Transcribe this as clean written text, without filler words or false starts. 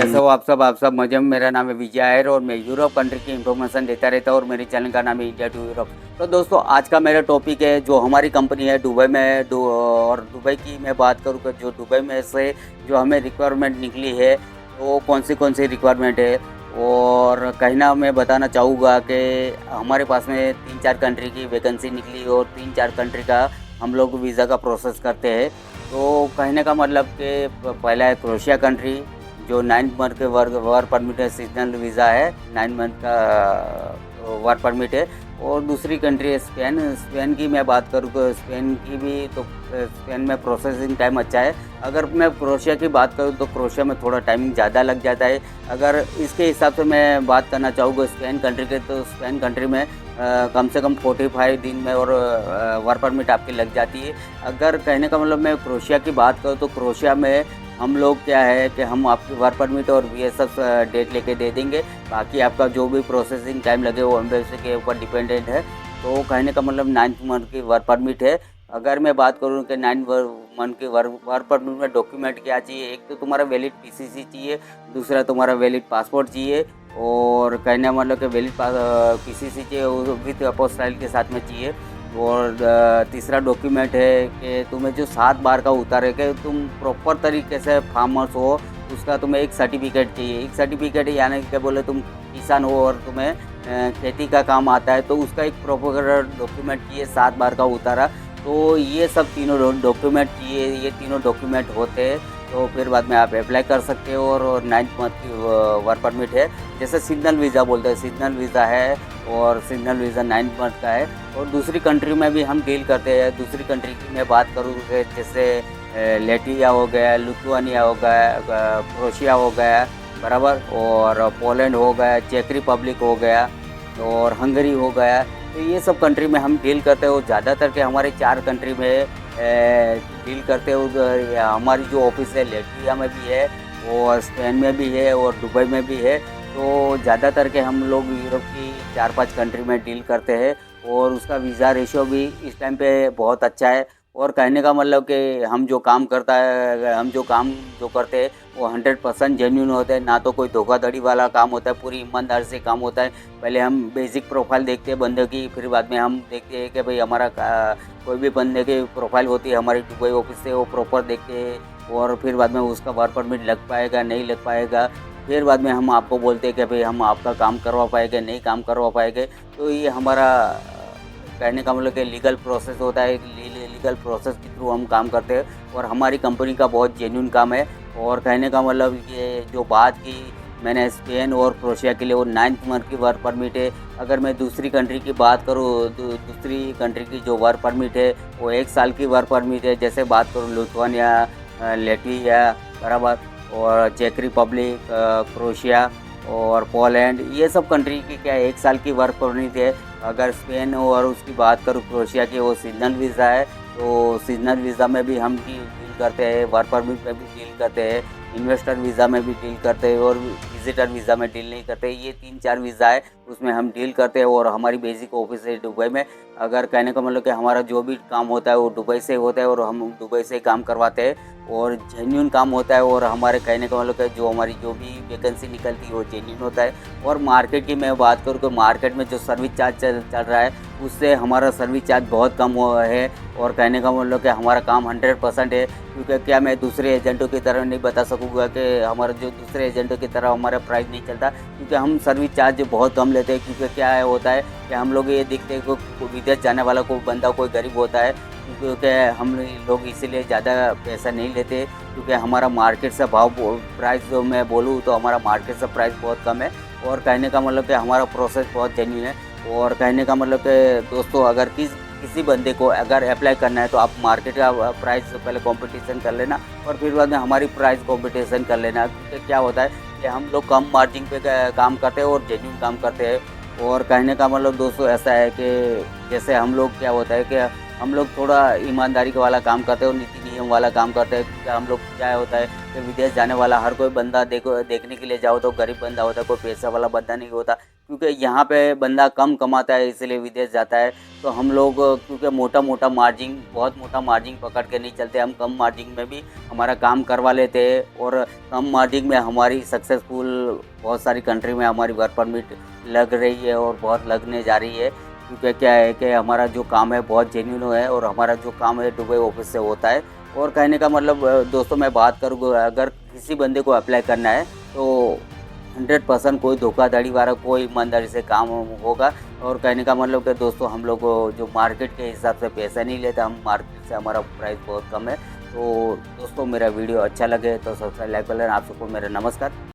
कैसे हो आप सब मजे में। मेरा नाम है विजय आयर और मैं यूरोप कंट्री की इन्फॉर्मेशन देता रहता हूँ और मेरे चैनल का नाम है इंडिया टू यूरोप। तो दोस्तों आज का मेरा टॉपिक है जो हमारी कंपनी है दुबई में और दुबई की मैं बात करूँ कि जो दुबई में से जो हमें रिक्वायरमेंट निकली है वो कौन सी रिक्वायरमेंट है। और कहीं ना मैं बताना चाहूँगा कि हमारे पास में 3-4 कंट्री की वैकेंसी निकली और 3-4 कंट्री का हम लोग वीज़ा का प्रोसेस करते हैं। तो कहने का मतलब कि पहला है क्रोएशिया कंट्री जो 9 मंथ के वर्क परमिट है, सीजनल वीज़ा है, 9 मंथ का वर्क परमिट है। और दूसरी कंट्री है स्पेन। स्पेन की मैं बात करूँ तो स्पेन की भी तो स्पेन में प्रोसेसिंग टाइम अच्छा है। अगर मैं क्रोएशिया की बात करूँ तो क्रोएशिया में थोड़ा टाइमिंग ज़्यादा लग जाता है। अगर इसके हिसाब से मैं बात करना चाहूँगा स्पेन कंट्री के, तो स्पेन कंट्री में कम से कम 45 दिन में और वर्क परमिट आपकी लग जाती है। अगर कहने का मतलब मैं क्रोएशिया की बात करूँ तो क्रोएशिया में हम लोग क्या है कि हम आपकी वर्क परमिट और वीएसएफ डेट लेके दे देंगे। बाकी आपका जो भी प्रोसेसिंग टाइम लगे वो एम्बेसी के ऊपर डिपेंडेंट है। तो कहने का मतलब 9 मंथ की वर्क परमिट है। अगर मैं बात करूँ कि 9 मंथ की वर्क परमिट में डॉक्यूमेंट क्या चाहिए, एक तो तुम्हारा वैलिड पीसीसी चाहिए, दूसरा तुम्हारा वैलिड पासपोर्ट चाहिए और कहने का मतलब कि वैलिड पीसीसी चाहिए विथ अपोस्टाइल के साथ में चाहिए। और तीसरा डॉक्यूमेंट है कि तुम्हें जो 7 बार का उतारे कि तुम प्रॉपर तरीके से फार्मर्स हो, उसका तुम्हें एक सर्टिफिकेट चाहिए। एक सर्टिफिकेट यानी कि बोले तुम किसान हो और तुम्हें खेती का काम आता है तो उसका एक प्रॉपर डॉक्यूमेंट चाहिए, 7 बार का उतारा। तो ये सब तीनों डॉक्यूमेंट चाहिए। ये तीनों डॉक्यूमेंट होते हैं तो फिर बाद में आप अप्लाई कर सकते हो। और 9 मंथ की वर्क परमिट है, जैसे सीजनल वीज़ा बोलते हैं, सीजनल वीज़ा है और सीजनल वीज़ा 9 मंथ का है। और दूसरी कंट्री में भी हम डील करते हैं। दूसरी कंट्री की मैं बात करूँ जैसे लेटिया हो गया, लिथुआनिया हो गया, क्रोएशिया हो गया, बराबर, और पोलैंड हो गया, चेक रिपब्लिक हो गया और हंगरी हो गया। तो ये सब कंट्री में हम डील करते हैं और ज़्यादातर के हमारे 4 कंट्री में डील करते हैं। हमारी जो ऑफिस है लेटिया में भी है और स्पेन में भी है और दुबई में भी है। तो ज़्यादातर के हम लोग यूरोप की 4-5 कंट्री में डील करते हैं और उसका वीज़ा रेशियो भी इस टाइम पे बहुत अच्छा है। और कहने का मतलब कि हम जो काम जो करते हैं वो 100% जेन्युइन होता है, ना तो कोई धोखाधड़ी वाला काम होता है, पूरी ईमानदारी से काम होता है। पहले हम बेसिक प्रोफाइल देखते हैं बंदे की, फिर बाद में हम देखते हैं कि भाई हमारा कोई भी बंदे की प्रोफाइल होती है हमारी दुबई ऑफिस से, वो प्रॉपर देखते हैं और फिर बाद में उसका वर्क परमिट लग पाएगा नहीं लग पाएगा। फिर बाद में हम आपको बोलते हैं कि भाई हम आपका काम करवा पाएंगे नहीं काम करवा पाएंगे। तो ये हमारा कहने का मतलब कि लीगल प्रोसेस होता है। लीगल प्रोसेस के थ्रू हम काम करते हैं और हमारी कंपनी का बहुत जेन्युइन काम है। और कहने का मतलब ये जो बात की मैंने स्पेन और क्रोएशिया के लिए वो 9 मंथ की वर्क परमिट है। अगर मैं दूसरी कंट्री की बात करूँ दूसरी कंट्री की जो वर्क परमिट है वो 1 साल की वर्क परमिट है। जैसे बात करूँ लिथुआनिया, लेटविया, बराबर, और चेक रिपब्लिक, क्रोएशिया और पोलैंड, ये सब कंट्री की क्या 1 साल की वर्क परमिट है। अगर स्पेन और उसकी बात करूँ क्रोएशिया की, वो सीजनल वीज़ा है। तो सीजनल वीज़ा में भी हम डील करते हैं, वर्क परमिट में भी डील करते हैं, इन्वेस्टर वीज़ा में भी डील करते हैं और विजिटर वीज़ा में डील नहीं करते। ये 3-4 वीज़ा है उसमें हम डील करते हैं और हमारी बेसिक ऑफिस है दुबई में। अगर कहने का मतलब कि हमारा जो भी काम होता है वो दुबई से होता है और हम दुबई से काम करवाते हैं और जेन्युइन काम होता है। और हमारे कहने का मतलब कि जो हमारी जो भी वैकेंसी निकलती है वो जेन्युइन होता है। और मार्केट की मैं बात करूँ तो मार्केट में जो सर्विस चार्ज चल रहा है उससे हमारा सर्विस चार्ज बहुत कम हुआ है। और कहने का मतलब कि हमारा काम 100% है, क्योंकि क्या मैं दूसरे एजेंटों की तरह नहीं बता सकूँगा कि हमारा जो दूसरे एजेंटों की तरह हमारा प्राइस नहीं चलता, क्योंकि हम सर्विस चार्ज बहुत कम लेते हैं। क्योंकि क्या होता है कि हम लोग ये देखते हैं कि विदेश जाने वाला कोई बंदा कोई गरीब होता है, क्योंकि हम लोग इसीलिए ज़्यादा पैसा नहीं लेते, क्योंकि हमारा मार्केट से प्राइस जो मैं बोलूँ तो हमारा मार्केट से प्राइस बहुत कम है। और कहने का मतलब कि हमारा प्रोसेस बहुत जेन्युइन है। और कहने का मतलब कि दोस्तों अगर किसी बंदे को अगर अप्लाई करना है तो आप मार्केट का प्राइस पहले कंपटीशन कर लेना और फिर बाद में हमारी प्राइस कंपटीशन कर लेना। क्योंकि क्या होता है कि हम लोग कम मार्जिन पे काम करते हैं और जेन्युइन काम करते हैं। और कहने का मतलब दोस्तों ऐसा है कि जैसे हम लोग क्या होता है कि हम लोग थोड़ा ईमानदारी वाला काम करते हैं और नीति नियम वाला काम करते हैं। क्योंकि हम लोग क्या होता है कि विदेश जाने वाला हर कोई बंदा देखने के लिए जाओ तो गरीब बंदा होता है, कोई पैसा वाला बंदा नहीं होता। क्योंकि यहाँ पे बंदा कम कमाता है इसलिए विदेश जाता है। तो हम लोग क्योंकि मोटा मार्जिन, बहुत मोटा मार्जिन पकड़ के नहीं चलते, हम कम मार्जिन में भी हमारा काम करवा लेते हैं और कम मार्जिन में हमारी सक्सेसफुल बहुत सारी कंट्री में हमारी वर्क परमिट लग रही है और बहुत लगने जा रही है। क्योंकि क्या है कि हमारा जो काम है बहुत जेन्युइन है और हमारा जो काम है दुबई ऑफिस से होता है। और कहने का मतलब दोस्तों मैं बात करूँ, अगर किसी बंदे को अप्लाई करना है तो 100% कोई धोखाधड़ी वाला, कोई ईमानदारी से काम होगा। और कहने का मतलब कि दोस्तों हम लोग जो मार्केट के हिसाब से पैसा नहीं लेते, हम मार्केट से हमारा प्राइस बहुत कम है। तो दोस्तों मेरा वीडियो अच्छा लगे तो सब्सक्राइब, लाइक कर लेना। आप सबको मेरा नमस्कार।